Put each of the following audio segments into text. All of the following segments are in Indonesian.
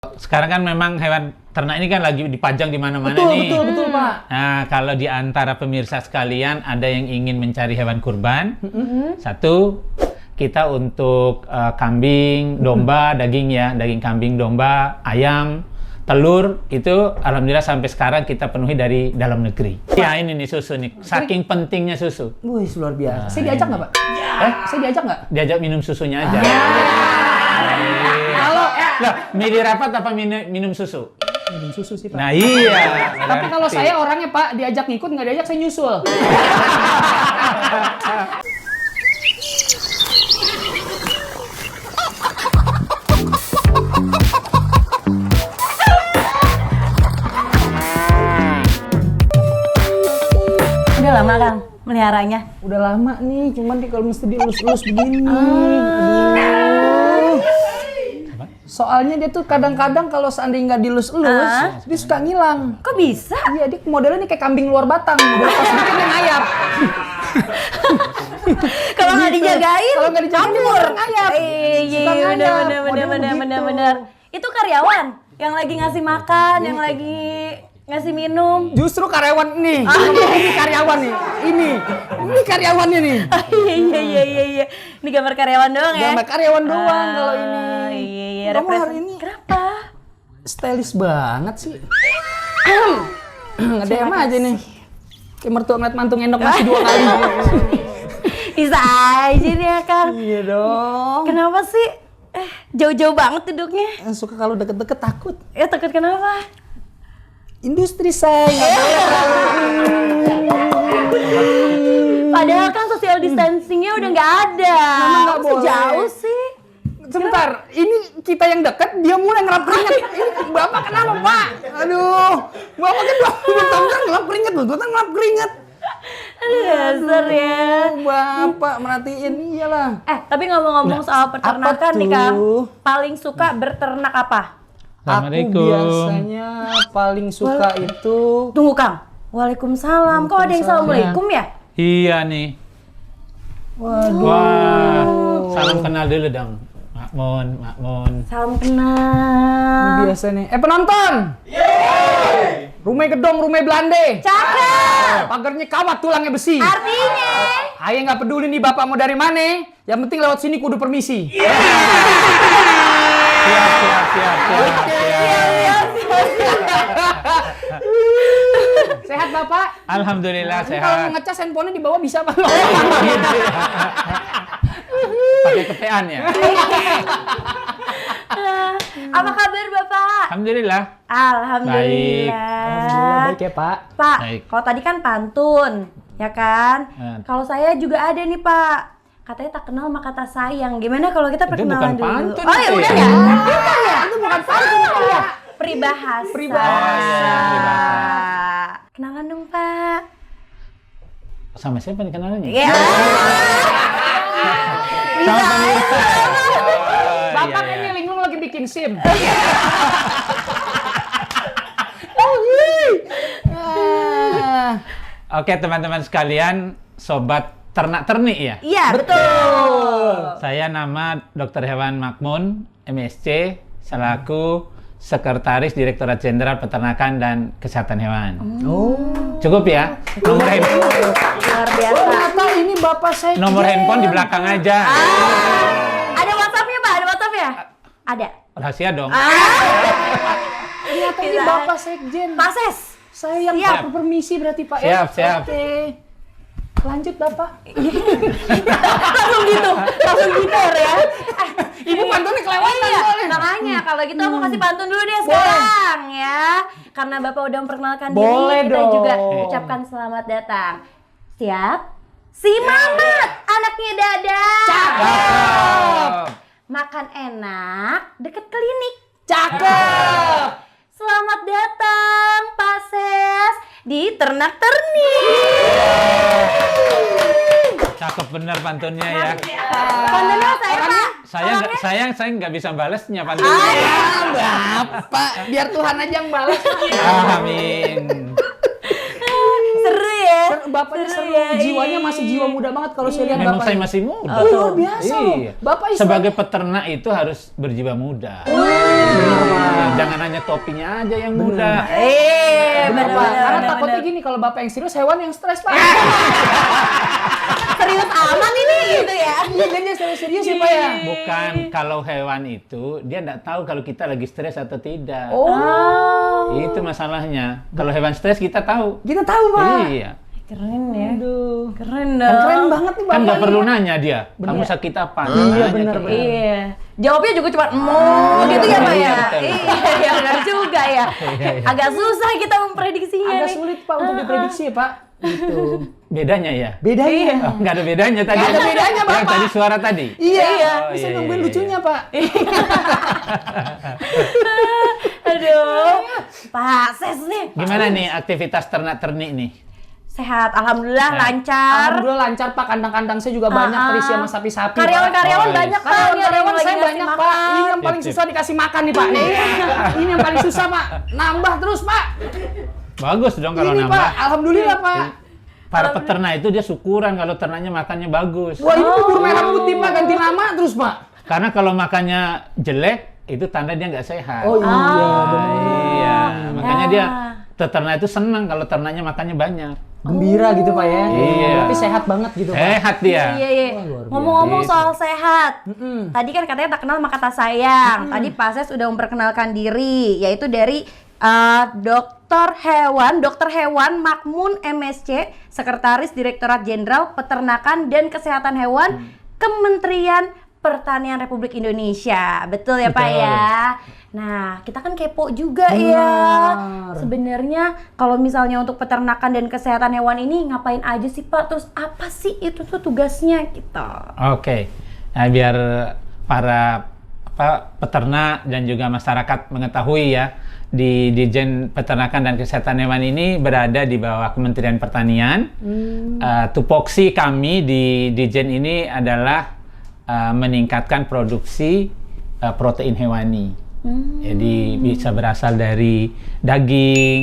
Sekarang kan memang hewan ternak ini kan lagi dipajang di mana-mana nih. Betul, Pak. Nah, kalau di antara pemirsa sekalian ada yang ingin mencari hewan kurban, satu, kita untuk kambing, domba, daging ya, daging kambing, domba, ayam, telur, itu alhamdulillah sampai sekarang kita penuhi dari dalam negeri. Ya ini nih susu nih, saking pentingnya susu. Wih, luar biasa. Saya diajak nggak, Pak? Saya diajak nggak? Diajak minum susunya aja. Kalau Lah, milih rapat apa minum susu? minum susu sih, Pak. Nah iya. Tapi kalau saya orangnya, Pak, diajak ngikut, nggak diajak saya nyusul. Udah lama Kang meliharanya? Udah lama nih, cuman kalau mesti dielus-elus begini. Aduh. Soalnya dia tuh kadang-kadang kalau seandainya nggak dilus-elus, dia suka ngilang. Kok bisa? Iya, dia modelnya nih kayak kambing luar batang. Udah lepas dikit dia ngayap. Kalau nggak dijagain, Kalau nggak dijagain dia bakal ngayap. Iya, Suka ngayap. bener. Model Itu karyawan yang lagi ngasih makan, yang lagi ngasih minum. Justru karyawan nih. Ini karyawan nih. Ini karyawannya nih. Iya. Ini gambar karyawan doang ya? Gambar karyawan doang kalau ini. Iya. Kamu hari ini Kenapa? stylish banget sih. Nge-DM aja nih. Kayak mertua ngeliat mantu ngendok nasi 2 kali. Bisa aja nih ya Kang. Iya dong. Kenapa sih? Jauh-jauh banget duduknya. Suka kalau deket-deket takut. Ya takut kenapa? Industri saya nggak boleh Padahal kan social distancingnya udah nggak ada. Memang nggak boleh. Sejauh sih. Sebentar, ini kita yang deket, dia mulai ngerap keringet. Ini Bapak kenapa, Pak? Aduh, Bapak kan bentar-bentar ngelap keringet, bentar ngelap keringet. Aduh dasar ya. Bapak merhatiin, iyalah. Tapi ngomong-ngomong soal peternakan nih Kang, paling suka berternak apa? Aku biasanya paling suka itu... Tunggu Kang. Waalaikumsalam. Kok ada yang assalamualaikum ya? Iya nih. Waduh. Wah, salam kenal dulu dong. Makmun. Salam kenal. Biasa nih. Penonton! Yeay! Rumah gedong, rumah Belande. Cakep! Pagarnya kawat, tulangnya besi. Artinya? Ayo nggak peduli nih bapak mau dari mana, yang penting lewat sini kudu permisi. Siap. Sehat bapak? Alhamdulillah Ini kalau mau sehat. ngecas handphonenya di bawah bisa pak? Pakai kepean ya. Apa kabar Bapak? Alhamdulillah. Alhamdulillah. Baik ya pak. Pak, Baik. kalau tadi kan pantun, ya kan? Kalau saya juga ada nih Pak. Katanya tak kenal maka tak sayang. Gimana kalau kita Itu perkenalan bukan dulu? pantun Oh ya itu udah ya? ya? Bukan ya? Itu bukan pantun ya? Peribahasa. Peribahasa. Oh, iya, peribahasa. Kenalan dong Pak. Sama siapa nih kenalannya? Ya. Sama pemirsa. Bapak ini linglung lagi bikin SIM. Oke teman-teman sekalian, sobat ternak-ternik ya. Iya, betul. Saya nama Dr. Hewan Makmun, MSc, selaku Sekretaris Direktorat Jenderal Peternakan dan Kesehatan Hewan. Cukup ya? Nomor handphone, Luar biasa. Ternyata ini bapak saya. nomor handphone di belakang aja. Ada WhatsApp-nya Pak? Ada WhatsApp-nya? Ada. Rahasia dong. Ternyata ini bapak sekjen. Pak Ses. Saya yang Siap. tak permisi berarti pak Siap, ya. siap. Oke. Lanjut bapak. langsung gitu ya. Ibu pantunnya kelewatan Iya, soalnya. makanya kalau gitu aku kasih pantun dulu deh sekarang ya. Karena Bapak udah memperkenalkan Boleh diri, kita dong. juga ucapkan selamat datang. Siap? Si Mamat, anaknya Dada. Cakep. Makan enak, deket klinik. Cakep. Selamat datang Pak Ses di ternak-ternik. Cakep bener pantunnya ya. Pantunnya saya Pak. Saya nggak bisa balesnya pantunnya. Bapak, biar Tuhan aja yang balas. Amin. Seru ya? Bapaknya Seru seru, ya, jiwanya iya. masih jiwa muda banget kalau saya lihat Memang bapaknya. saya masih muda. Oh, luar biasa loh. Iya. Bapak Islam. Sebagai peternak itu harus berjiwa muda. Jangan hanya topinya aja yang muda. Benar, Pak. Karena benar, takutnya benar. gini, kalau bapak yang serius, hewan yang stres, Pak. Serius amat ini gitu ya. Iya, jadi dia serius-serius ya, Pak ya. Bukan, kalau hewan itu dia nggak tahu kalau kita lagi stres atau tidak. Oh, Itu masalahnya. Kalau hewan stres kita tahu. Kita tahu, Pak. Iya. keren ya. Aduh. Keren Kan dong. keren banget nih Kan nggak bapaknya. perlu nanya dia. Kamu sakit apa? Iya, Nanya benar, coba. benar. Iya. Jawabnya juga cuma gitu ya, Pak ya. Iya, betul. Iya, benar juga ya. Iya. Agak susah kita memprediksinya Agak nih. sulit, Pak, untuk diprediksi ya, Pak. Gitu. Bedanya ya? Bedanya. Oh, nggak ada bedanya tadi. Nggak ada bedanya, Yang Bapak. tadi suara tadi. Iya, Oh, bisa iya, nungguin iya, lucunya, Pak. Aduh. Pak Ses nih. Gimana nih aktivitas ternak-ternik nih? Sehat, alhamdulillah Sehat. lancar. Alhamdulillah lancar, Pak. Kandang-kandang saya juga banyak terisi sama sapi-sapi. Pak. Karyawan-karyawan Oh, iya. banyak Pak. Karyawan-karyawan Ini ada saya yang lagi banyak, ngasih Pak. makan. Ini yang paling Sip, sip. susah dikasih makan nih, Pak. Nih. Ini yang paling susah, Pak. Nambah terus, Pak. Bagus dong kalau Ini, nambah. Pak. Alhamdulillah, Pak. Para peternak itu dia syukuran kalau ternaknya makannya bagus. Wah, ini bubur merah putih, Pak. Ganti nama terus, Pak. Karena kalau makannya jelek, itu tanda dia nggak sehat. Oh, iya. Iya. Makanya Ya. dia peternak itu senang kalau ternaknya makannya banyak. Gembira gitu, Pak ya. Iya. Berarti sehat banget gitu, Pak. Sehat dia. Iya, iya. Wah, luar biasa. Ngomong-ngomong Gitu. soal sehat, tadi kan katanya tak kenal maka tak sayang. Tadi Pak Ses sudah memperkenalkan diri, yaitu dari Dokter Hewan Makmun MSC, Sekretaris Direktorat Jenderal Peternakan dan Kesehatan Hewan, Kementerian Pertanian Republik Indonesia. Betul ya, Pak Betul. ya? Nah, kita kan kepo juga ya. Sebenarnya kalau misalnya untuk peternakan dan kesehatan hewan ini ngapain aja sih, Pak? Terus apa sih itu tuh tugasnya gitu? Oke. Nah, biar para peternak dan juga masyarakat mengetahui ya, di Dijen Peternakan dan Kesehatan Hewan ini berada di bawah Kementerian Pertanian. Tupoksi kami di Dijen ini adalah meningkatkan produksi protein hewani. Jadi bisa berasal dari daging,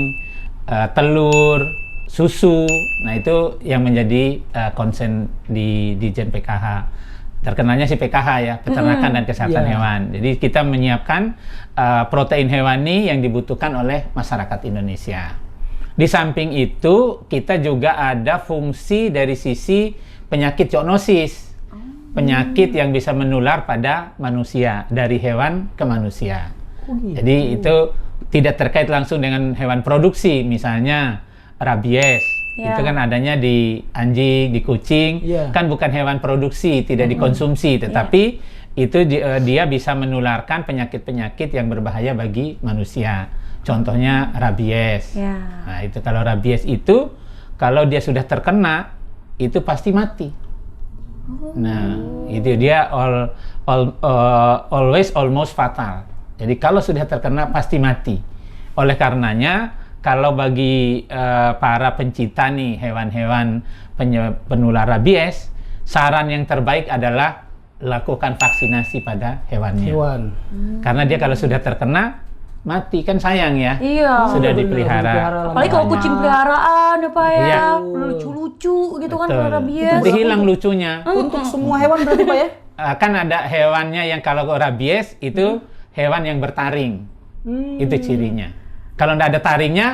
telur, susu. Nah, itu yang menjadi concern di Dijen PKH. Terkenalnya si PKH ya, Peternakan dan Kesehatan Iya. Hewan. Jadi kita menyiapkan protein hewani yang dibutuhkan oleh masyarakat Indonesia. Di samping itu, kita juga ada fungsi dari sisi penyakit zoonosis. Penyakit yang bisa menular pada manusia, dari hewan ke manusia. Jadi itu tidak terkait langsung dengan hewan produksi, misalnya rabies. Ya. Itu kan adanya di anjing, di kucing, Iya. kan bukan hewan produksi, tidak dikonsumsi, tetapi itu dia bisa menularkan penyakit-penyakit yang berbahaya bagi manusia. Contohnya rabies. Ya. Nah, itu kalau rabies itu, kalau dia sudah terkena, itu pasti mati. Nah, itu dia always almost fatal. Jadi kalau sudah terkena pasti mati. Oleh karenanya, kalau bagi para pencinta nih hewan-hewan penular rabies, saran yang terbaik adalah lakukan vaksinasi pada hewannya. Hewan. Karena dia kalau sudah terkena mati, kan sayang ya. Iya. Sudah Bener, dipelihara. Apalagi kalau kucing peliharaan ya, Pak ya. Iya. Lucu-lucu gitu kan Betul. kalau rabies. Nanti hilang lucunya. Untuk semua hewan berarti, Pak ya? Kan ada hewannya yang kalau rabies itu hewan yang bertaring. Itu cirinya. Kalau nggak ada taringnya,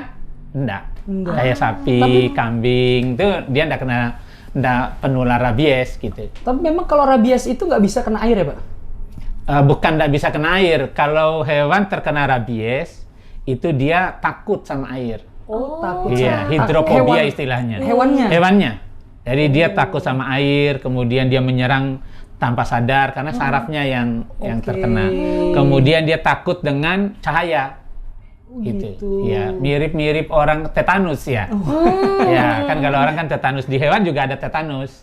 enggak. Kayak sapi, kambing, itu dia nggak penular rabies gitu. Tapi memang kalau rabies itu nggak bisa kena air ya, Pak? Bukan nggak bisa kena air. Kalau hewan terkena rabies, itu dia takut sama air. Oh, takut. Iya, sama- hidrofobia hewan- istilahnya. Hewannya? Hewannya. Jadi dia takut sama air, kemudian dia menyerang tanpa sadar karena sarafnya yang Oke. terkena. Kemudian dia takut dengan cahaya. Gitu. Ya, mirip-mirip orang tetanus ya. Ya, kan kalau orang kan tetanus, di hewan juga ada tetanus.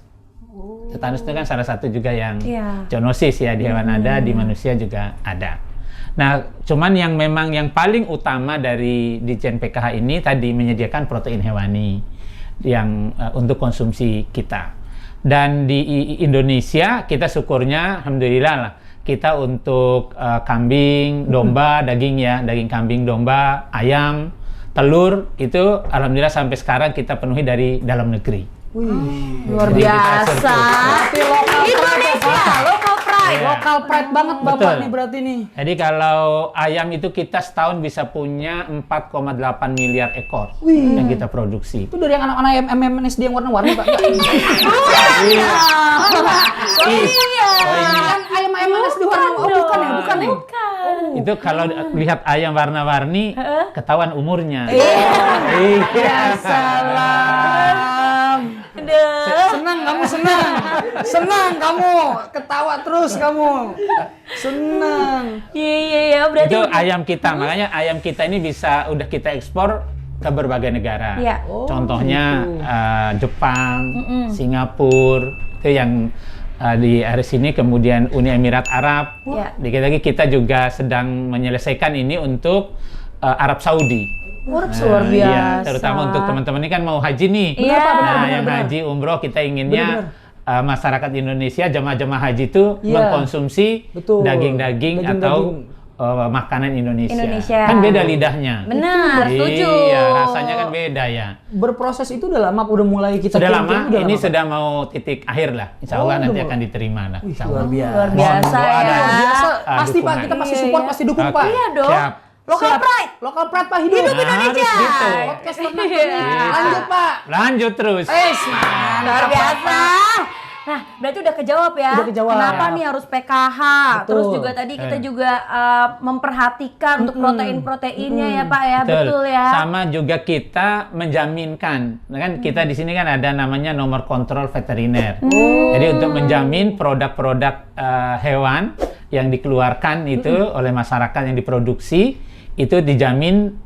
Tetanus itu kan salah satu juga yang Iya. zoonosis ya, di hewan ada, di manusia juga ada. Nah, cuman yang memang yang paling utama dari Dijen PKH ini tadi menyediakan protein hewani yang untuk konsumsi kita. Dan di Indonesia kita syukurnya alhamdulillah lah, kita untuk kambing, domba, daging ya, daging kambing, domba, ayam, telur itu alhamdulillah sampai sekarang kita penuhi dari dalam negeri. Luar Jadi kita biasa. Tapi lokal Indonesia, local pride. Lokal pride banget Bapak Betul. nih berarti nih. Jadi kalau ayam itu kita setahun bisa punya 4,8 miliar ekor yang kita produksi. Itu dari yang anak-anak ayam MMSD yang warna-warni Pak. Iya. Iya. Kan ayam MMSD warna bukan ya? Bukan. Itu kalau lihat ayam warna-warni ketahuan umurnya. Ya salam. Senang kamu senang. Senang kamu. Ketawa terus kamu. Senang. Iya, berarti Itu ayam kita, makanya ayam kita ini udah kita ekspor ke berbagai negara. Iya. Contohnya Jepang, Singapura, itu yang di area sini, kemudian Uni Emirat Arab. Iya. Dikit lagi kita juga sedang menyelesaikan ini untuk Arab Saudi. luar Iya, biasa. terutama untuk teman-teman ini kan mau haji nih. Iya. Nah, yang haji umroh kita inginnya masyarakat Indonesia, jemaah-jemaah haji itu mengkonsumsi Betul. daging-daging atau makanan Indonesia. Kan beda lidahnya. Benar, setuju. Iya, rasanya kan beda ya. Berproses itu udah lama, udah mulai kita Sudah kirim-kirim, lama, ini Pak? sudah mau titik akhir lah. Insya Allah nanti udah akan diterima lah. Insya Allah. Luar biasa. Luar biasa Mohon doa ya. dan Biasa, pasti Pak, dukungan. kita pasti Iya, support, iya. pasti dukung Oke. Pak. Iya dong. Siap. Local Siap. pride. Local pride Pak, hidup. Hidup Indonesia. Harus gitu. Podcast ternak Iya. ini. Lanjut Pak. Lanjut terus. Luar biasa. Nah, berarti udah kejawab ya. Udah kejawab. Kenapa nih harus PKH? Betul. Terus juga tadi kita juga memperhatikan untuk protein-proteinnya ya Pak ya. Betul ya. Sama juga kita menjaminkan. Nah, kan kita di sini kan ada namanya nomor kontrol veteriner. Jadi untuk menjamin produk-produk hewan yang dikeluarkan itu oleh masyarakat yang diproduksi itu dijamin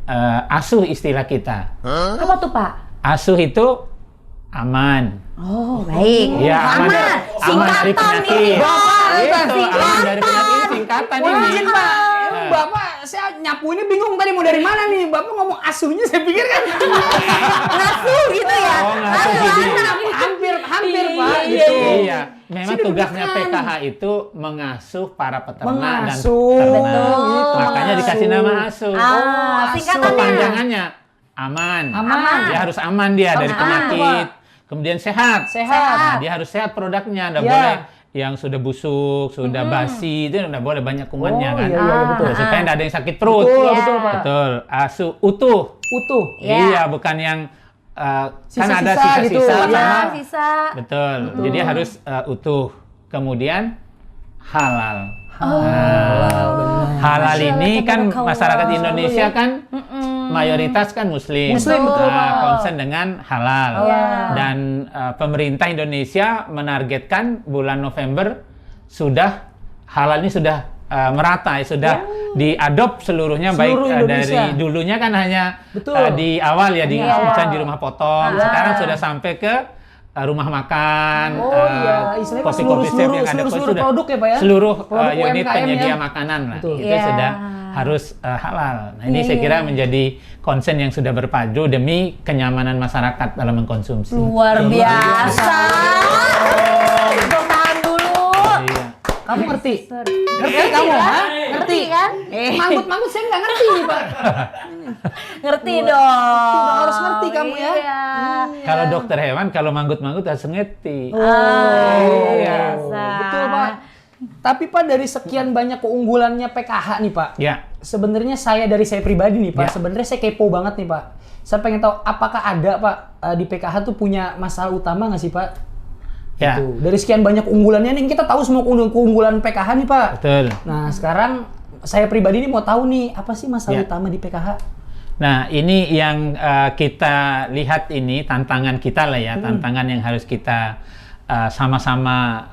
asuh istilah kita. Apa tuh Pak? Asuh itu aman. Oh, baik. Ya, aman dari Singkatan penyakit. ini. Itu, aman dari penyakit ini singkatan ini. Izin Pak. Bapak, saya nyapu ini bingung tadi mau dari mana nih. Bapak ngomong asuhnya, saya pikir kan. Ngasuh gitu ya. Oh, ngasuh gini. Hampir Pak. Iya, Gitu. Iya, memang tugasnya PKH itu mengasuh para peternak Mengasuh. dan ternak. Betul. Makanya dikasih nama asuh. Singkatannya. Kepanjangannya aman. Aman. Dia harus aman dia dari penyakit. Kemudian sehat. Sehat. Nah, dia harus sehat produknya. Nggak Iya. boleh yang sudah busuk, sudah basi, itu nggak boleh banyak kumannya Oh, kan. iya, betul. Supaya nggak ada yang sakit perut. Betul, Iya. betul Pak. Betul. Asuh utuh. Utuh. Iya. Iya, bukan yang kan Sisa-sisa ada gitu. sisa-sisa Iya. sama. Sisa. Betul. Jadi harus utuh. Kemudian halal. Halal ini kan masyarakat Indonesia kan mayoritas kan Muslim. Muslim, betul, Pak. Concern dengan halal. Iya. Dan pemerintah Indonesia menargetkan bulan November sudah halal ini sudah merata, sudah diadop seluruhnya. Seluruh baik Indonesia. dari dulunya kan hanya Betul. di awal ya di Iya. misalnya di rumah potong. Sekarang sudah sampai ke rumah makan, Oh, iya. Istilahnya kopi-kopi shop yang ada seluruh produk ya, Pak ya? seluruh Produk unit UMKM penyedia ya? makanan lah. Betul. Itu Iya. sudah harus halal. Nah, ini Iya, saya kira iya. menjadi concern yang sudah berpadu demi kenyamanan masyarakat dalam mengkonsumsi. Luar biasa. Tepuk tangan dulu. Iya. Kamu ngerti? Ngerti kamu, kan? ha? Ngerti kan? Manggut-manggut saya nggak ngerti nih Pak. Ngerti dong. Udah harus ngerti kamu ya. Iya. Kalau dokter hewan, kalau manggut-manggut harus ngerti. Iya. Betul Pak. Tapi Pak, dari sekian banyak keunggulannya PKH nih Pak, Ya, sebenarnya dari saya pribadi nih Pak, Ya. sebenarnya saya kepo banget nih Pak. Saya pengen tahu apakah ada Pak di PKH tuh punya masalah utama nggak sih Pak? ya, Tuh, dari sekian banyak keunggulannya nih, kita tahu semua keunggulan PKH nih Pak. betul. Nah sekarang saya pribadi nih mau tahu nih, apa sih masalah Ya. utama di PKH? Nah, ini yang kita lihat ini tantangan kita lah ya, tantangan yang harus kita sama-sama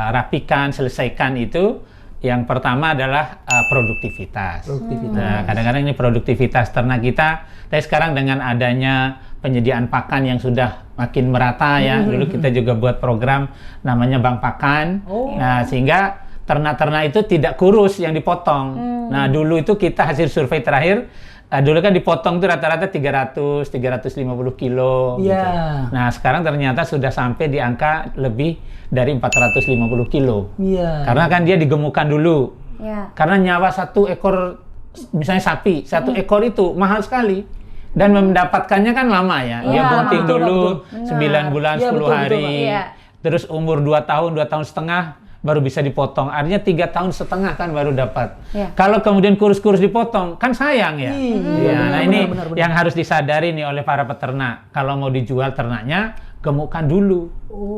rapikan, selesaikan itu. Yang pertama adalah produktivitas. Nah, kadang-kadang ini produktivitas ternak kita, tapi sekarang dengan adanya penyediaan pakan yang sudah makin merata ya, dulu kita juga buat program namanya Bank Pakan. Nah, sehingga ternak-ternak itu tidak kurus yang dipotong. Nah, dulu itu kita hasil survei terakhir, dulu kan dipotong itu rata-rata 300-350 kilo. Iya. Gitu. Nah, sekarang ternyata sudah sampai di angka lebih dari 450 kilo. Iya. Karena kan dia digemukkan dulu. Iya. Karena nyawa satu ekor, misalnya sapi, satu ekor itu mahal sekali. Dan mendapatkannya kan lama ya. Dia Iya, bunting betul, dulu betul. 9 bulan, Iya, 10 betul, hari. betul, Iya. Terus umur 2 tahun setengah baru bisa dipotong. Artinya 3 tahun setengah kan baru dapat. Iya. Kalau kemudian kurus-kurus dipotong, kan sayang ya. Iya, Nah, benar, ini benar, benar. yang harus disadari nih oleh para peternak. Kalau mau dijual ternaknya, gemukkan dulu.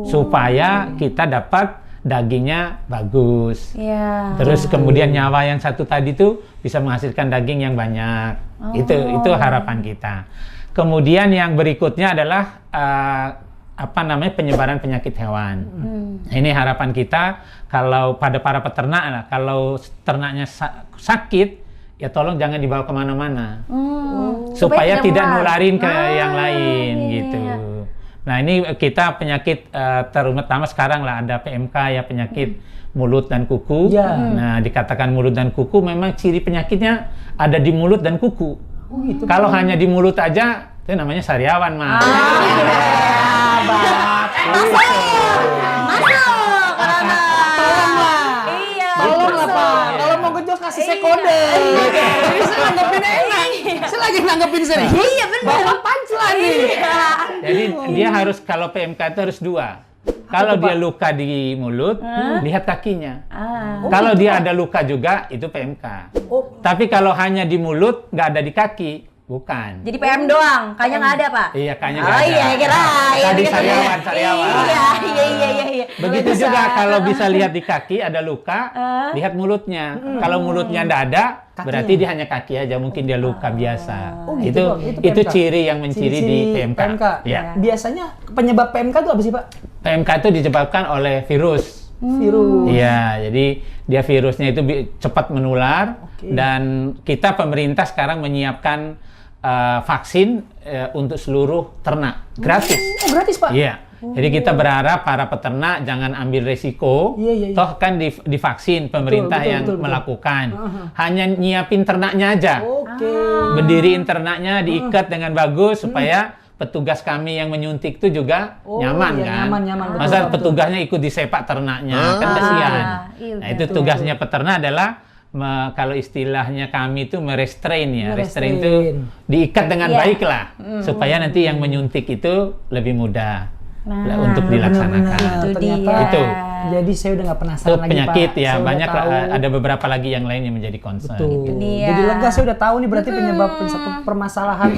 Supaya kita dapat dagingnya bagus. Iya. Terus kemudian nyawa yang satu tadi tuh bisa menghasilkan daging yang banyak. Itu harapan kita. Kemudian yang berikutnya adalah penyebaran penyakit hewan. Nah, ini harapan kita kalau pada para peternak lah, kalau ternaknya sakit, ya tolong jangan dibawa kemana-mana. Supaya tidak nularin ke yang lain gitu. Nah, ini kita penyakit terutama sekarang lah ada PMK ya, penyakit mulut dan kuku. Ya. Nah, dikatakan mulut dan kuku memang ciri penyakitnya ada di mulut dan kuku. Kalau hanya di mulut aja itu namanya sariawan, Mas. Tolonglah Pak, kalau mau gejol kasih saya kode. Ini saya nanggepin enak. Saya lagi nanggepin serius. Iya, benar. Bapak punchline nih. Jadi dia harus kalau PMK itu harus 2. Kalau dia luka di mulut, lihat kakinya. Kalau dia ada luka juga, itu PMK. Tapi kalau hanya di mulut, nggak ada di kaki, bukan. Jadi PM doang, kayaknya nggak ada, Pak. Iya, kayaknya Oh nggak ada. iya, kira. Tadi sariawan. Iya. Begitu juga kalau bisa lihat di kaki ada luka, lihat mulutnya. Kalau mulutnya nggak ada, berarti dia hanya kaki aja, mungkin dia luka biasa. gitu dong, Itu PMK. ciri yang menciri di PMK. Ya. Biasanya penyebab PMK itu apa sih Pak? PMK itu disebabkan oleh virus. Virus. Iya, jadi dia virusnya itu cepat menular dan kita pemerintah sekarang menyiapkan vaksin untuk seluruh ternak gratis. Oh gratis Pak? Iya. Jadi kita berharap para peternak jangan ambil resiko, Iya. toh kan divaksin pemerintah Betul, yang betul. melakukan. Hanya nyiapin ternaknya aja. Oke. Berdiriin ternaknya, diikat dengan bagus supaya petugas kami yang menyuntik itu juga nyaman iya, kan. nyaman, betul, Masa betul. petugasnya ikut disepak ternaknya, kan kasihan. Iya, Nah, itu tugasnya peternak adalah kalau istilahnya kami itu merestrain ya. Restrain itu diikat dengan baik lah supaya nanti yang menyuntik itu lebih mudah untuk dilaksanakan. Benar-benar. Itu Ternyata dia. Itu. Jadi saya udah nggak Itu penasaran lagi penyakit Pak. ya, Saya udah banyak tahu. ada beberapa lagi yang lain yang menjadi concern. Betul. dia. Jadi lega saya udah tahu nih berarti penyebab satu permasalahan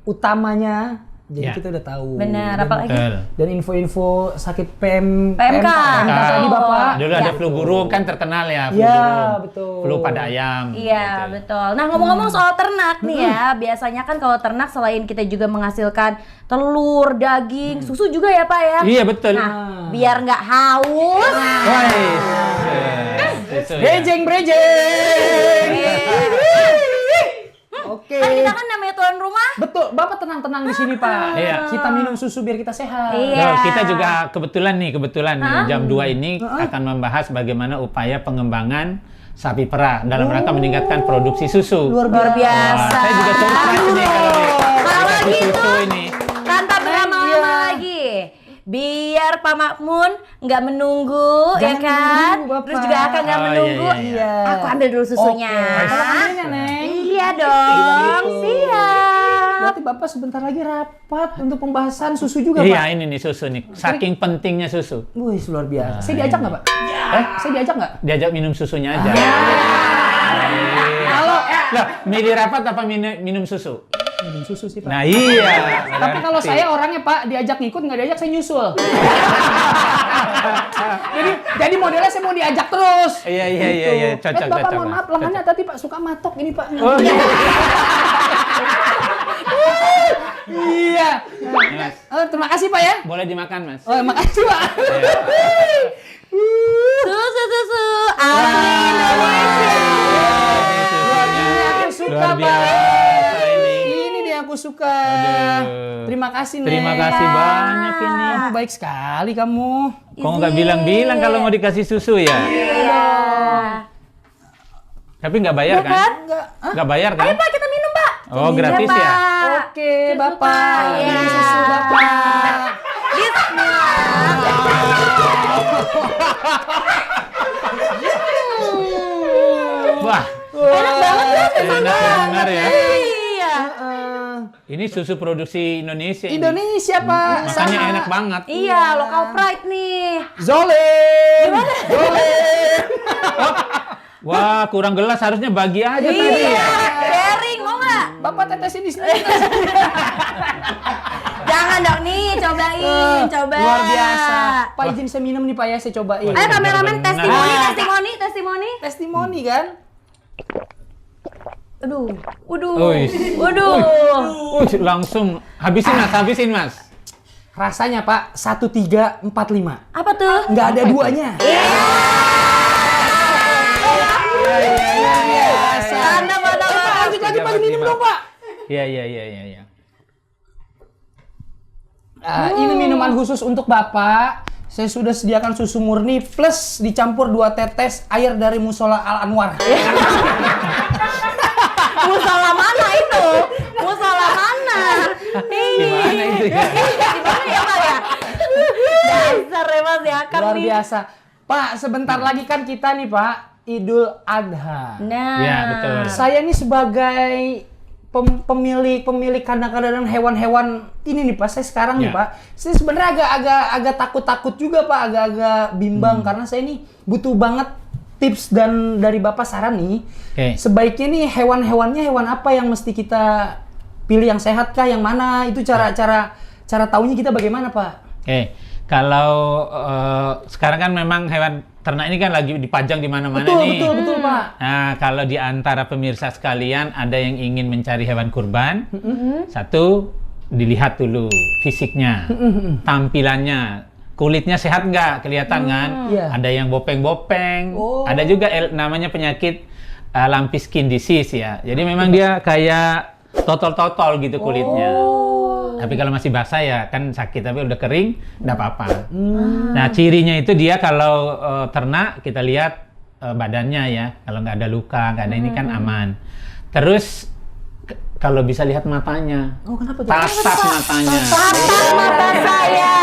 utamanya. Jadi Ya. kita udah tahu. Benar, Dan- apalagi Betul. Dan info-info sakit PMK. tadi Bapak. Dulu ada flu burung kan terkenal ya, flu Ya, burung. betul. Flu pada ayam. Iya, gitu. betul. Nah, ngomong-ngomong soal ternak nih ya, biasanya kan kalau ternak selain kita juga menghasilkan telur, daging, susu juga ya, Pak ya? Iya, betul. Nah, biar nggak haus. Brejeng. Oke. Kan kita kan namanya tuan rumah. Betul, Bapak tenang-tenang di sini Pak. Iya. Kita minum susu biar kita sehat. Iya. Nah, kita juga kebetulan nih jam 2 ini akan membahas bagaimana upaya pengembangan sapi perah dalam rangka meningkatkan produksi susu. Luar Luar biasa. Wah, saya juga surprise nih kalau Kalau dikasih gitu, susu ini. tanpa berlama-lama lagi. Biar Pak Makmun nggak menunggu, ya Jangan kan? menunggu, Bapak. Terus juga akan nggak Oh, menunggu. iya. Aku ambil dulu susunya. Oke. Tolong ambilnya, Neng. Iya dong, Gitu. siap. Berarti Bapak sebentar lagi rapat untuk pembahasan susu juga, Pak? Iya, ini nih susu nih. Saking pentingnya susu. Wih, luar biasa. Saya diajak nggak, Pak? Saya diajak nggak? Diajak minum susunya aja. Kalau Lah, milih rapat apa minum susu? minum susu sih, Pak. Nah, iya. Tapi kalau berarti. saya orangnya, Pak, diajak ngikut, nggak diajak, saya nyusul. jadi modelnya saya mau diajak terus. Iya, Gitu. cocok, Bapak cocok. mohon maaf, Cocok. lengannya tadi Pak suka matok ini, Pak. Oh, iya. Iya. Mas, Terima kasih, Pak ya. boleh dimakan, Mas? Oh, makasih, Pak. Susu asli Indonesia. Susunya Aku suka, luar Pak. biasa ini. Ini dia aku suka. Aduh. Terima kasih, Nek. Terima kasih banyak ini. Kamu baik sekali kamu. Kok nggak bilang-bilang kalau mau dikasih susu ya? Iya. Tapi nggak bayar Iya kan? kan? Enggak. Nggak bayar kan? Ayo Pak, kita minum Pak. Oh, gratis Iya, ya? Pak. Oke, Susu, Bapak. Pak. Ini Iya. susu Bapak. Bismillah. Wah, Enak banget ya. enak benar ya. Iya. Ini susu produksi Indonesia. Indonesia, Pak. Makanya enak banget. Iya, lokal pride nih. Zolim. Zolim. Wah, kurang gelas, harusnya bagi aja tadi Iya, ya. sharing mau nggak? Bapak tetesin di sini. Jangan dong nih, cobain, coba. Luar biasa. Pak izin saya minum nih Pak ya, saya cobain. Ayo kameramen, Bener. testimoni. Testimoni kan? Aduh, waduh, Wih. waduh. Langsung habisin mas. Rasanya Pak 1345. Apa tuh? Nggak ada duanya. Anda mana? Lagi Pak minum dong Pak. Iya. Ini minuman khusus untuk Bapak. Saya sudah sediakan susu murni plus dicampur 2 tetes air dari Musola Al Anwar. Musola mana itu? Musola mana? Gimana itu ya? Gimana ya Pak ya? Dasar ya Mas ya kan Luar nih. biasa. Pak, sebentar lagi kan kita nih Pak, Idul Adha. Nah. Ya, betul. Saya nih sebagai pemilik kandang-kandang hewan-hewan ini nih Pak, saya sekarang nih Ya. Pak, saya sebenarnya agak takut-takut juga Pak, agak-agak bimbang karena saya ini butuh banget tips dan dari Bapak saran nih. Oke. Sebaiknya nih hewan-hewannya hewan apa yang mesti kita pilih, yang sehat kah, yang mana? Itu cara taunya kita bagaimana Pak? Oke, kalau sekarang kan memang hewan ternak ini kan lagi dipajang di mana-mana Betul, nih. betul Pak. Nah, kalau di antara pemirsa sekalian ada yang ingin mencari hewan kurban, satu dilihat dulu fisiknya, tampilannya, kulitnya sehat nggak, kelihatan kan? Iya. Ada yang bopeng-bopeng, Oh. ada juga namanya penyakit lumpy skin disease ya. Jadi memang dia kayak totol-totol gitu kulitnya. Tapi kalau masih basah ya kan sakit, tapi udah kering nggak apa-apa. Nah, cirinya itu dia kalau ternak kita lihat badannya ya, kalau nggak ada luka, nggak ada ini kan aman. Terus kalau bisa lihat matanya, Oh, kenapa tuh? tatap matanya. Tatap mata saya.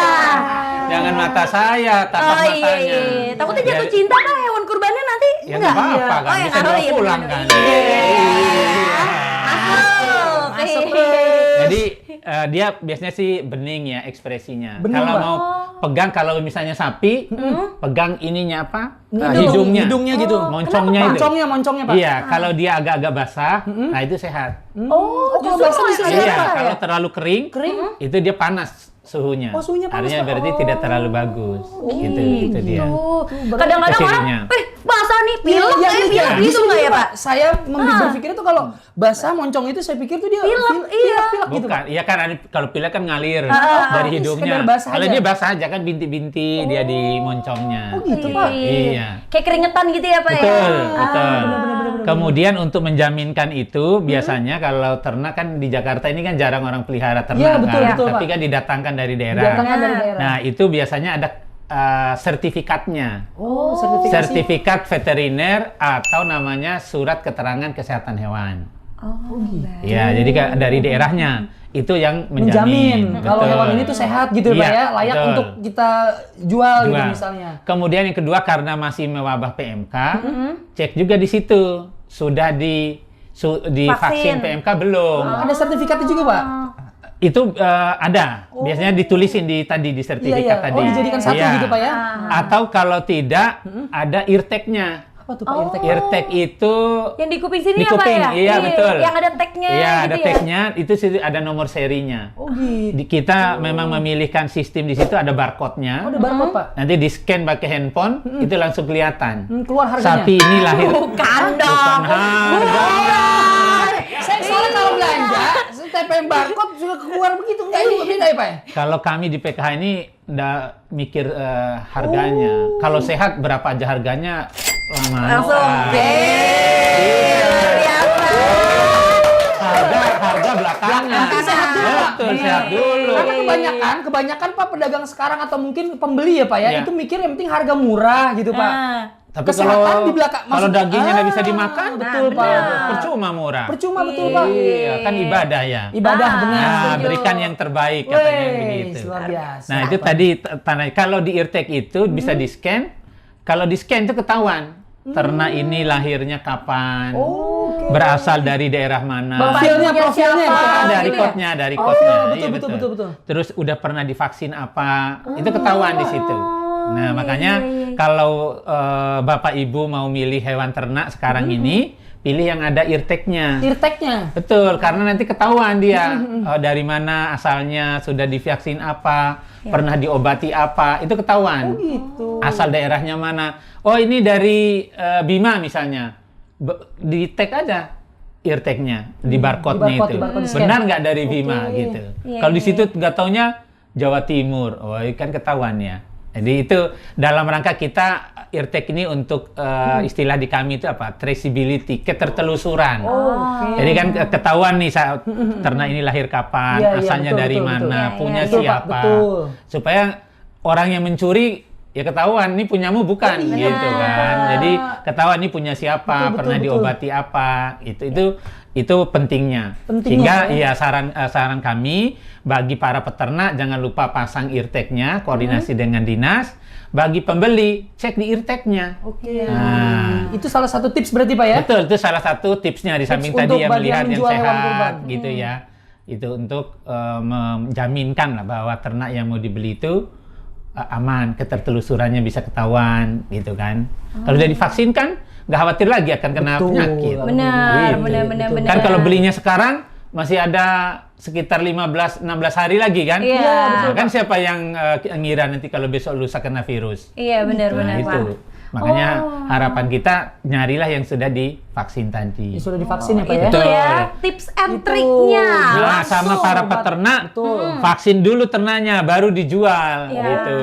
Jangan mata saya, tatap Oh iya, matanya. iya. Takutnya jatuh cinta kan hewan kurbannya nanti? Ya nggak apa-apa kan, Oh, ya, bisa ngaruh, dibawa iya, pulang bener. kan. Masuk. Jadi dia biasanya sih bening ya ekspresinya. Bening, Kalau Pak. mau pegang, kalau misalnya sapi, pegang ininya apa? Hidungnya gitu. Moncongnya itu. Moncongnya Pak. Iya, kalau dia agak-agak basah, nah itu sehat. Oh, kalau justru basah bisa malah Iya, sehat ya? kalau terlalu kering, Kering? itu dia panas suhunya. Oh, suhunya panas, Artinya Pak. berarti tidak terlalu bagus. Gitu, itu dia. Kadang-kadang orang, Cirinya. basah nih, pilek, Iya, pilek gitu Justru nggak ya gitu, Pak? Saya berpikir itu kalau basah moncong itu saya pikir tuh dia Pilek, iya. pilek gitu Bukan, Pak. iya kan kalau pilek kan ngalir dari ini hidungnya. sekedar basah Kalau aja. dia basah aja kan binti-binti dia di moncongnya. Oh, gitu, Pak. Iya. Kayak keringetan gitu ya Pak Betul, ya? betul. Kemudian untuk menjaminkan itu biasanya kalau ternak kan di Jakarta ini kan jarang orang pelihara ternak Iya, betul, kan, betul, tapi Pak. kan didatangkan dari daerah. Datangnya dari daerah. Nah, itu biasanya ada sertifikatnya. Oh, sertifikasi. Sertifikat veteriner atau namanya surat keterangan kesehatan hewan. Oh, gitu. Ya, jadi dari daerahnya itu yang Menjamin kalau Betul. hewan ini tuh sehat gitu Pak Iya, ya, layak betul. untuk kita jual gitu Jual. misalnya. Kemudian yang kedua karena masih mewabah PMK, cek juga di situ sudah divaksin Vaksin. PMK belum. Ada sertifikatnya juga Pak. Itu ada. Biasanya ditulisin di sertifikat Iya. tadi. Oh, dijadikan satu Iya. gitu Pak ya. Atau kalau tidak ada irteknya. Apa tuh Pak irtek? Irtek itu Yang di kuping sini di ya Pak kuping, ya? iya betul. Yang ada tagnya Iya, gitu ada ya? tagnya, itu sih ada nomor serinya. Oh gitu. Kita memang memilihkan sistem di situ ada barcode-nya. Oh, ada barcode Pak. Nanti di scan pakai handphone, itu langsung kelihatan. Keluar harganya. Sapi ini lahir. Bukan dong. harga. Saya soalnya kalau belanja, TPM barcode sudah keluar begitu enggak juga beda ya Pak ya? Kalau kami di PKH ini nggak mikir harganya. Kalau sehat berapa aja harganya lama. Langsung. Harga belakangan. Nanti sehat dulu, Pak. Betul, sehat dulu. Karena kebanyakan Pak pedagang sekarang atau mungkin pembeli ya Pak ya, Iya. itu mikir yang penting harga murah gitu Pak. Tapi Kesehatan kalau di belakang, kalau maksud- dagingnya nggak bisa dimakan, betul Pak. benar. percuma murah. Percuma betul Pak. Iya, kan ibadah ya. Ibadah benar. Nah, setuju. berikan yang terbaik katanya Wes, begitu. luar biasa. Nah, itu tadi tanda kalau di eartag itu bisa di-scan. Kalau di-scan itu ketahuan. ternak ini lahirnya kapan, berasal dari daerah mana. Profilnya Bapaknya siapa? Ada gitu rekodnya, ada Oh, rekodnya. betul. Terus udah pernah divaksin apa? Itu ketahuan di situ. Nah, makanya iya. kalau Bapak Ibu mau milih hewan ternak sekarang ini, pilih yang ada eartag-nya. Eartag-nya. Betul, karena nanti ketahuan dia dari mana asalnya, sudah divaksin apa, pernah diobati apa, itu ketahuan. Gitu. Asal daerahnya mana. Oh, ini dari Bima misalnya. Di tag ada eartag-nya, di barcode-nya di barcode, itu. di barcode di-scan. Benar nggak dari Bima gitu. Iya, Kalau di iya, situ nggak taunya Jawa Timur, oh kan ketahuan ya. Jadi itu dalam rangka kita eartag ini untuk istilah di kami itu apa? Traceability, ketertelusuran. Jadi kan ketahuan nih saat ternak ini lahir kapan, Iya, asalnya betul, dari betul, mana, betul. punya Betul, Pak, siapa. betul. Supaya orang yang mencuri ya ketahuan ini punyamu bukan gitu kan. Jadi ketahuan ini punya siapa, Betul, pernah betul. diobati apa. Itu pentingnya. Pentingnya, Sehingga ya saran kami bagi para peternak jangan lupa pasang eartag-nya, koordinasi dengan dinas. Bagi pembeli cek di eartag-nya. Oke. Nah. Itu salah satu tips berarti Pak ya? Betul, itu salah satu tipsnya di samping Tips tadi untuk yang bagi melihat yang yang menjual hewan kurban. sehat gitu ya. Itu untuk menjaminkan lah bahwa ternak yang mau dibeli itu aman, ketertelusurannya bisa ketahuan gitu kan. Kalau udah divaksin kan nggak khawatir lagi akan kena Betul. penyakit. Benar, Gitu. benar. Kan kalau belinya sekarang masih ada sekitar 15-16 hari lagi kan? Iya. Nah, kan siapa yang ngira nanti kalau besok lusa kena virus? Iya, benar, Nah, Pak. itu. Makanya harapan kita nyarilah yang sudah divaksin tadi. Ya, sudah divaksin ya Pak ya? Itu Betul. ya tips and Itu. triknya. Nah, sama Langsung, para Pak. peternak, Betul. vaksin dulu ternaknya, baru dijual, Iya. gitu.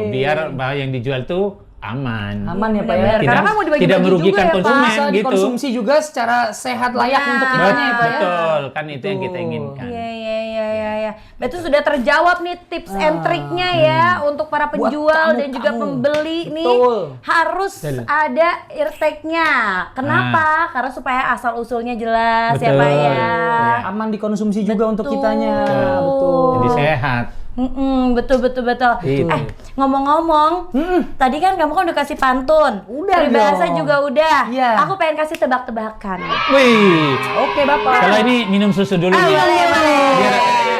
Biar bahwa yang dijual tuh aman. Aman ya Pak ya? Benar-benar. Karena kan mau dibagi-bagi tidak merugikan juga ya, Pak. konsumen Bisa gitu. dikonsumsi juga secara sehat layak untuk kitanya ya Pak ya? Betul, kan itu yang kita inginkan. Iya. Berarti sudah terjawab nih tips and triknya ya untuk para penjual dan juga pembeli nih. Betul. Harus Betul. ada eartag-nya. Kenapa? Karena supaya asal usulnya jelas ya Betul. Pak ya. Iya. Aman dikonsumsi juga untuk kitanya. Betul. Jadi sehat. Betul. Gitu. Ngomong-ngomong, tadi kan kamu kan udah kasih pantun, Udah peribahasa dong. juga udah. Iya. Aku pengen kasih tebak-tebakan. Wih, Oke Bapak. kalau ini minum susu dulu nih.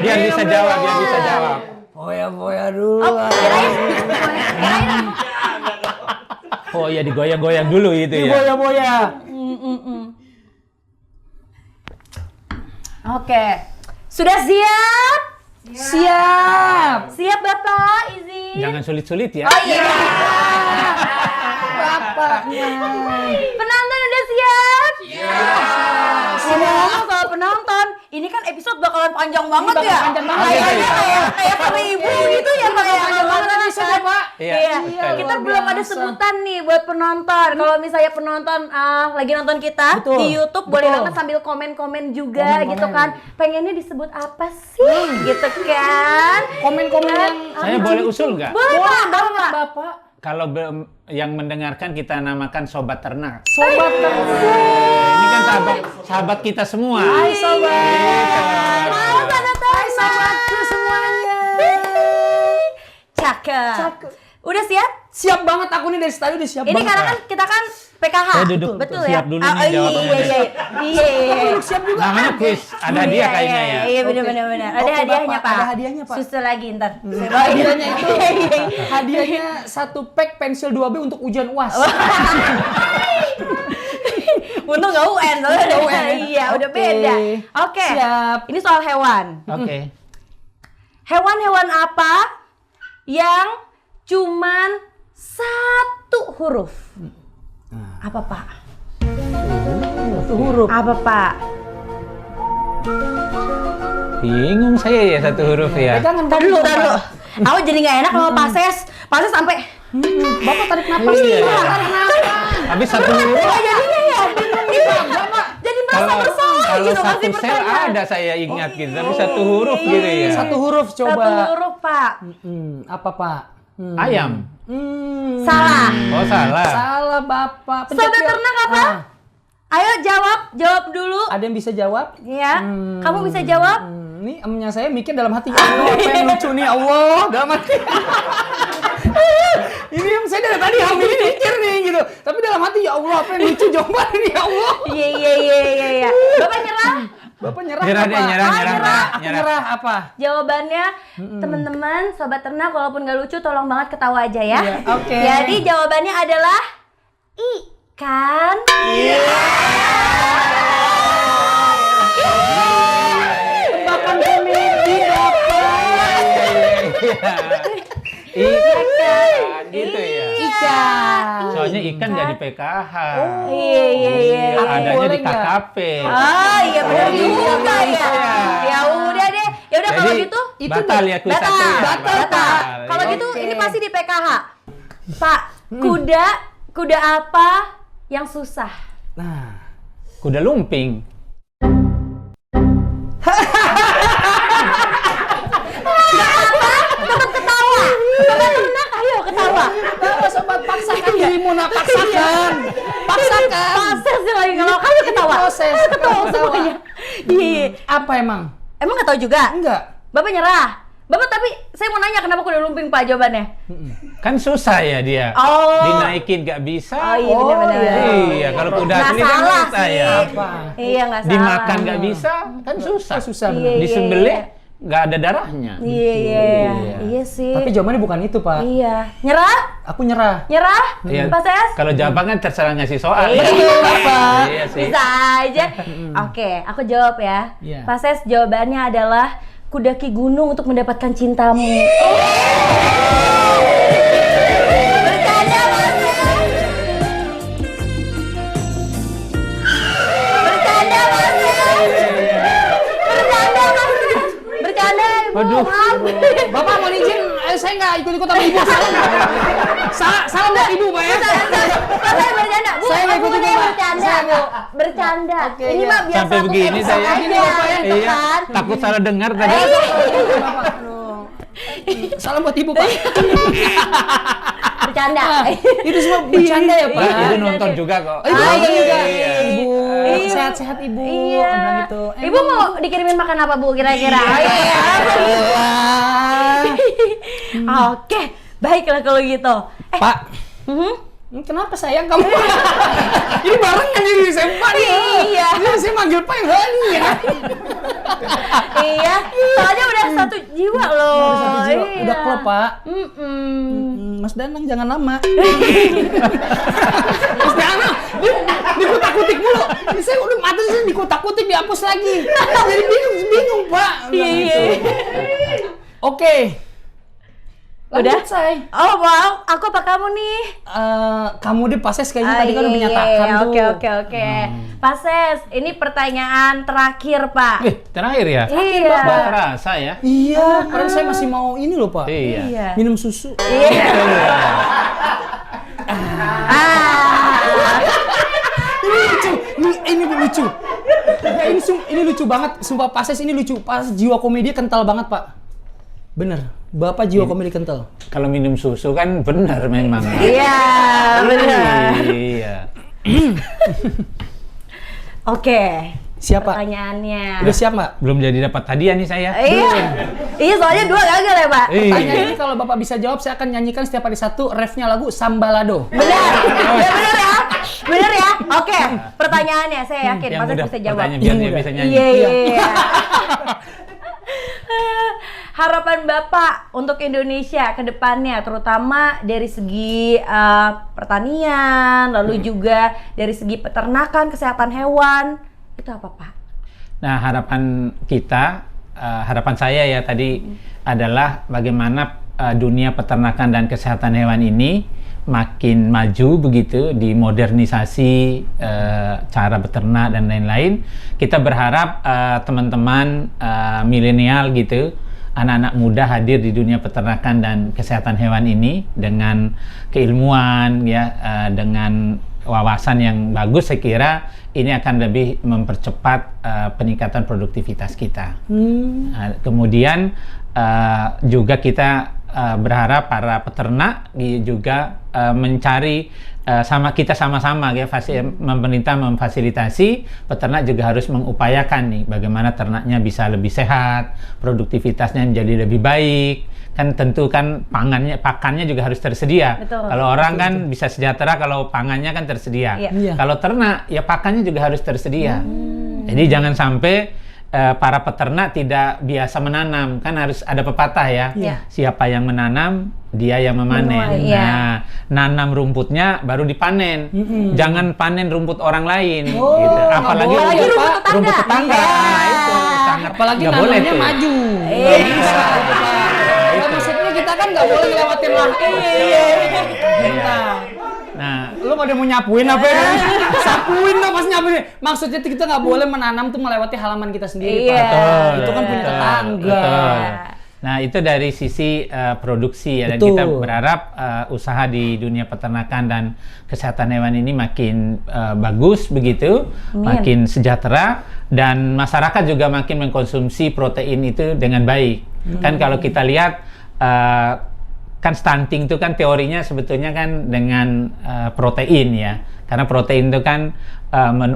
Biar bisa jawab. Boya dulu. Oh iya, digoyang-goyang dulu gitu ya. Boya. Oke, sudah siap? Siap. Siap Bapak, izin. Jangan sulit-sulit ya. Oh iya. Bapaknya. Penonton udah siap? Ngomong-ngomong soal penonton, ini kan episode bakalan panjang banget Ini bakal ya. panjang banget. Kayaknya kayak 1000 gitu ya Pak ya. Panjang banget episode ya Pak. Iya, betul. Kita luar belum ada biasa. sebutan nih buat penonton. Kalau misalnya penonton lagi nonton kita Betul. di YouTube, boleh Betul. banget sambil komen-komen juga Komen-komen. gitu kan. Pengennya disebut apa sih? Gitu kan. Komen-komen yang Saya boleh usul nggak? Boleh Pak, banget Bapak. Kalau yang mendengarkan kita namakan sobat ternak. Sobat ternak. Ini kan sahabat kita semua. Hai sobat. Mau tanda Hai sobatku semuanya. Cakep. Udah siap? Siap banget aku nih dari tadi udah siap Ini banget. karena kan kita kan PKH. Saya duduk betul siap ya? dulu nih jawabannya. Iya. Siap juga. Namanya kuis, ada hadiah kayaknya ya. Iya benar. Ada Oke, hadiahnya Bapak, Pak. ada hadiahnya, Pak. Susul lagi ntar. Hadiahnya itu hadiahnya 1 pack pensil 2B untuk ujian UAS. Untung nggak UN, soalnya Nggak udah UN ya? iya udah Oke. beda. Oke. Siap. Ini soal hewan. Oke. Hewan-hewan apa yang cuman 1 huruf? Apa Pak? 1 huruf. Apa Pak? Bingung saya ya 1 huruf ya. Jangan Tar dulu. Aku jadi nggak enak sama Pak Ses. Pak Ses sampai Bapak tarik napas. Iya. Tarik napas. Habis 1 huruf. jadinya ya. Iya. Jadi merasa bersalah Kalau gitu kasih 1 sel pertanyaan. ada saya ingat gitu, tapi 1 huruf gitu ya. 1 huruf 1 coba. huruf Pak. Apa Pak? Ayam. Salah. Oh salah. Salah Bapak. Pencet Sobat ya. ternak apa? Ayo jawab dulu. Ada yang bisa jawab? Ya, kamu bisa jawab? Ini emnya saya mikir dalam hati. Allah, pengen lucu nih Allah. Dalam hati. Ini yang saya dari tadi hamil ini mikir nih gitu. Tapi dalam hati ya Allah apa yang lucu jawaban ini ya Allah. Iya. Bapak nyerah? Bapak nyerah Nyerah apa? deh, nyerah. Aku nyerah apa? Jawabannya teman-teman, sobat ternak, walaupun gak lucu tolong banget ketawa aja ya. Iya, oke. Jadi jawabannya adalah ikan. Tebakan komedi Bapak. Ikan gitu ya. Ikan. Soalnya ikan nggak di PKH. Iya. Adanya Boleh di nggak? KKP. Iya benar juga ya. Iya. Ya udah deh. Ya udah kalau Jadi, gitu itu batal ya kuis batal. satu ya. Batal. Kalau gitu Oke. ini pasti di PKH. Pak, kuda apa yang susah? Nah, Kuda lumping. Ketawa. Sobat ternak, ayo ketawa. sobat paksakan dirimu nak paksakan. Paksakan. Proses sih lagi kalau kamu ketawa. Proses. Ayo ketawa Ketawa. semuanya. Iya. Apa emang? Emang nggak tahu juga? Enggak. Bapak nyerah. Bapak tapi saya mau nanya kenapa kuda lumping Pak jawabannya? Kan susah ya dia. Oh. Dinaikin nggak bisa. Oh iya benar-benar. Iya, kalau kuda Nggak asli kan salah bisa sih. ya. Apa? Iya nggak salah. Dimakan nggak bisa, kan susah. Susah Iya, benar. Disembelih iya. nggak ada darahnya. Iya sih. Tapi jawabannya bukan itu, Pak. Iya. Nyerah? Aku nyerah. Nyerah? Iya. Pak Ses? Kalau jawaban kan terserah ngasih soal. Iya, Bapak. Iya sih. Bisa aja. Oke, aku jawab ya. Iya. Pak Ses, jawabannya adalah kudaki gunung untuk mendapatkan cintamu. Bercanda, Pak Ses. Bercanda, Pak Ses. Bercanda, Pak Ses. Bercanda, Ibu. Waduh. Maaf. Bapak mau izin, saya nggak ikut-ikut sama ibu. Salam buat ibu, Pak ya. Pak saya bercanda, Bu. Saya nggak Aku ikut-ikut, nih Pak. bercanda, Saya Bu. nggak. Bercanda. Oke, Ini iya. mah biasa Sampai aku begini episode saya. aja, Gini, Bapak, ya. gitu Iya, kan. takut salah dengar tadi. Salam buat ibu, Pak. Bercanda. Itu semua bercanda ya, Pak. Ibu nonton juga kok. Ibu Ah, nonton iya, juga. iya. Ibu, Iya. sehat-sehat ibu. Iya. Dia bilang gitu. Ibu mau dikirimin makan apa, Bu, kira-kira? Ayo ya. Oke, baiklah kalau gitu. Pak, kenapa sayang kamu? Ini barengan jadi SMA nih. Iya. Ini saya manggil Pak yang Hani ya. Iya, soalnya udah satu jiwa loh. Iya. Udah klop, Pak. Mas Danang jangan lama. Mas Danang, dikutak-kutik mulu. Ini saya udah mati sih dikutak-kutik dihapus lagi. Jadi bingung, Pak. Iya. Oke. Udah? Lanjut, Say. Oh wow, aku apa kamu nih? Kamu deh Pases kayaknya tadi kan udah menyatakan tuh. Oke. Pak Ses, ini pertanyaan terakhir, Pak. Terakhir ya? Iya. Nggak terasa ya? Iya, karena saya masih mau ini loh, Pak. Iya. Minum susu. Iya. Ini lucu. Ini lucu. Ya, ini lucu banget. Sumpah Pases ini lucu. Pas jiwa komedi kental banget, Pak. Bener. Bapak jiwa komedi kental. Kalau minum susu kan benar memang. Iya, benar. Iya. Oke. Siapa? Pertanyaannya. Udah siap, Mbak? Belum jadi dapat hadiah nih saya. Iya. Iya, soalnya 2 gagal ya, Pak. Tanya Iya. ini kalau Bapak bisa jawab, saya akan nyanyikan setiap hari Sabtu refnya lagu Sambalado. Benar. Ya, benar ya. Benar ya. Oke. Pertanyaannya saya yakin Yang Pak Ses mudah bisa jawab. pertanyaan biar Yang dia mudah. bisa nyanyi. Iya. Harapan Bapak untuk Indonesia ke depannya, terutama dari segi pertanian, lalu juga dari segi peternakan, kesehatan hewan, itu apa, Pak? Nah, harapan kita, harapan saya ya tadi adalah bagaimana dunia peternakan dan kesehatan hewan ini makin maju begitu, dimodernisasi cara beternak dan lain-lain. Kita berharap teman-teman milenial gitu, anak-anak muda hadir di dunia peternakan dan kesehatan hewan ini dengan keilmuan ya, dengan wawasan yang bagus. Saya kira ini akan lebih mempercepat peningkatan produktivitas kita. Kemudian juga kita berharap para peternak juga mencari sama-sama ya pemerintah memfasilitasi, peternak juga harus mengupayakan nih bagaimana ternaknya bisa lebih sehat, produktivitasnya menjadi lebih baik. Kan tentu kan pakannya juga harus tersedia. Betul. Kalau orang kan bisa sejahtera kalau pangannya kan tersedia. Iya. Kalau ternak ya pakannya juga harus tersedia. Jadi jangan sampai para peternak tidak biasa menanam, kan harus ada pepatah ya. Iya. Siapa yang menanam, dia yang memanen. Iya. Nah, nanam rumputnya baru dipanen. Jangan panen rumput orang lain. Oh, gitu. nggak Apalagi boleh, Apalagi Pak. rumput tetangga. Iya. Nah, itu sangat Apalagi nggak boleh nanamnya tuh. maju. Iya. Nggak bisa gitu, Pak. Ya, maksudnya kita kan nggak boleh ngelewatin lah. Iya. Nah, Lu pada mau nyapuin apa ya? Sapuin dong pas nyapuin. Maksudnya kita nggak boleh menanam tuh melewati halaman kita sendiri, Iya. Pak. betul, Itu kan punya betul, tetangga. betul. Nah, itu dari sisi produksi ya, dan Betul. kita berharap usaha di dunia peternakan dan kesehatan hewan ini makin bagus begitu, makin sejahtera, dan masyarakat juga makin mengkonsumsi protein itu dengan baik. Kan kalau kita lihat kan stunting itu kan teorinya sebetulnya kan dengan protein ya, karena protein itu kan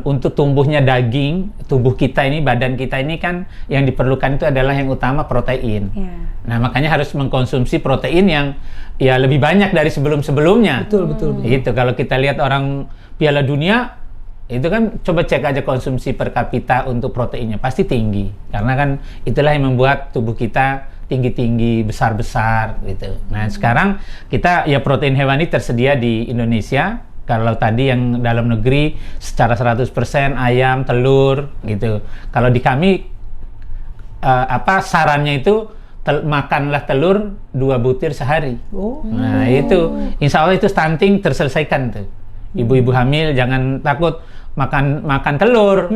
untuk tumbuhnya daging, tubuh kita ini, badan kita ini kan yang diperlukan itu adalah yang utama protein. Iya. Nah, makanya harus mengkonsumsi protein yang ya lebih banyak dari sebelum-sebelumnya. Betul. Itu kalau kita lihat orang Piala Dunia itu kan coba cek aja konsumsi per kapita untuk proteinnya pasti tinggi, karena kan itulah yang membuat tubuh kita tinggi-tinggi, besar-besar gitu. Nah, sekarang kita ya protein hewani tersedia di Indonesia. Kalau tadi yang dalam negeri secara 100% ayam, telur gitu. Kalau di kami sarannya itu makanlah telur 2 butir sehari. Oh. Nah, itu insya Allah itu stunting terselesaikan tuh. Ibu-ibu hamil jangan takut makan telur.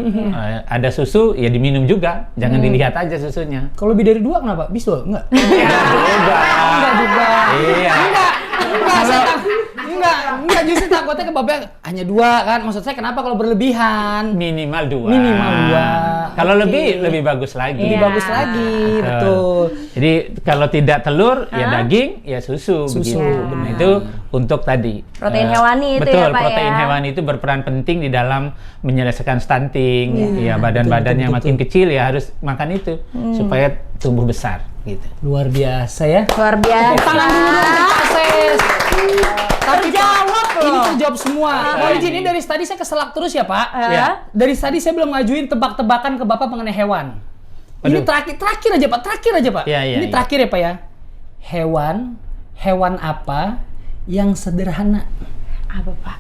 Ada susu ya diminum juga, jangan dilihat aja susunya. Kalau lebih dari 2 kenapa? Bisa enggak? Enggak juga. Iya. Enggak, justru takutnya ke Bapak hanya 2 kan. Maksud saya kenapa kalau berlebihan? Minimal 2. Minimal 2. Kalau Oke. lebih bagus lagi. Lebih Iya. bagus lagi, betul. Jadi kalau tidak telur ya daging, ya susu begitu. benar. Itu untuk tadi Protein hewani itu betul, ya, Pak, protein ya? hewani itu berperan penting di dalam menyelesaikan stunting. Ya badan-badan betul, yang makin kecil ya harus makan itu supaya tumbuh besar gitu. Luar biasa ya. Luar biasa. Tangan dulu dong untuk akses. Tapi Terjawab Pak, ini loh. terjawab semua. Mohon izin, ini dari tadi saya keselak terus ya Pak. Ya. Dari tadi saya belum ngajuin tebak-tebakan ke Bapak mengenai hewan. Ini Aduh. terakhir aja Pak, Iya, iya, ini iya. terakhir ya Pak ya. Hewan apa yang sederhana? Apa, Pak?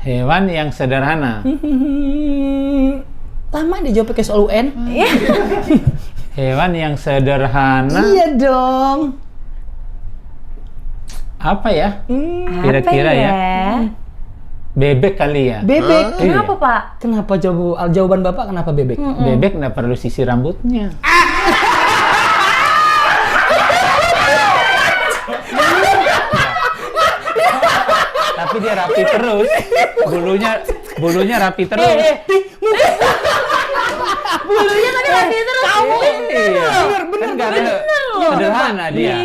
Hewan yang sederhana. Lama dia jawab pakai soal UN. Hewan yang sederhana. Iya dong. Apa ya? Apa Kira-kira ya. Bebek kali ya. Bebek. Kenapa, Iya. Pak? Kenapa jawaban Bapak kenapa bebek? Bebek nggak perlu sisir rambutnya. Tapi dia rapi terus. Bulunya rapi terus. Bulunya tapi rapi terus. Iya. Bener. Sederhana dia.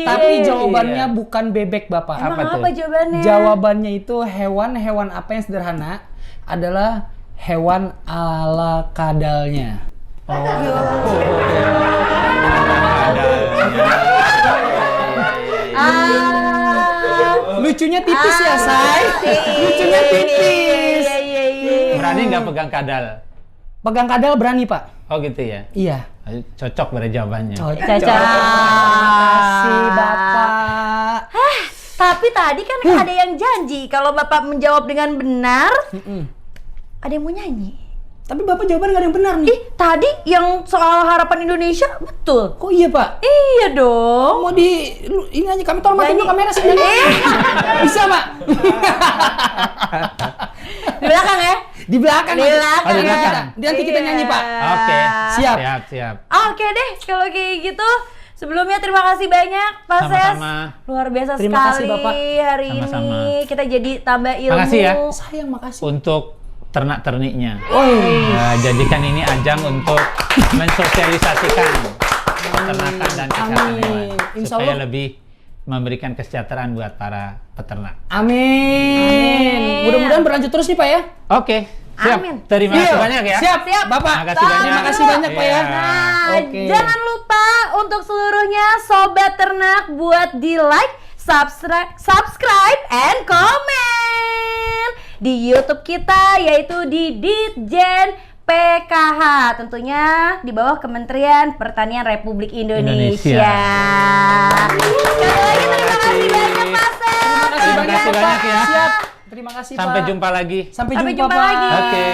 Tapi jawabannya bukan bebek Bapak. Emang Apa tuh? apa jawabannya? Jawabannya itu hewan apa yang sederhana adalah hewan ala kadalnya. Lucunya tipis ya, Say. Lucunya tipis. Iya. Berani nggak pegang kadal? Pegang kadal berani, Pak. Oh gitu ya. Iya. Cocok pada jawabannya. Cocok. Kasih Bapak. Tapi tadi kan ada yang janji kalau Bapak menjawab dengan benar, ada yang mau nyanyi. Tapi Bapak jawaban nggak ada yang benar nih. Ih, tadi yang soal harapan Indonesia betul. Kok iya, Pak? Iya dong. Mau ini aja kami tolong matiin dulu kamera sih. Bisa, Pak? Di belakang ya? Di belakang. Di belakang. Oh, di belakang. Ya. Nanti kita nyanyi, Pak. Oke. Siap. Siap. Oke deh, kalau kayak gitu. Sebelumnya terima kasih banyak Pak Ses. Sama-sama. Luar biasa Terima kasih, sekali Bapak. hari Sama-sama. ini. Kita jadi tambah ilmu. Makasih ya. Sayang, makasih. Untuk ternak-terniknya. Oh, Jadikan ini ajang untuk mensosialisasikan peternakan dan kesehatan Amin. hewan. Insya Supaya Allah. lebih memberikan kesejahteraan buat para peternak. Amin. Mudah-mudahan berlanjut terus nih Pak ya. Oke, siap. Amin. Terima kasih banyak ya. Siap, Siap. Bapak. Terima kasih banyak. Terima kasih banyak Pak ya. Iya. Nah, Oke. jangan lupa untuk seluruhnya sobat ternak buat di like, subscribe, and comment di YouTube kita yaitu di Ditjen PKH, tentunya di bawah Kementerian Pertanian Republik Indonesia. Sekali lagi terima kasih banyak Mas Sel. Terima kasih Terima banyak kasih Pak. banyak ya. Siap. Terima kasih Pak. Sampai jumpa lagi. Sampai Sampai jumpa jumpa Pak. lagi. Oke.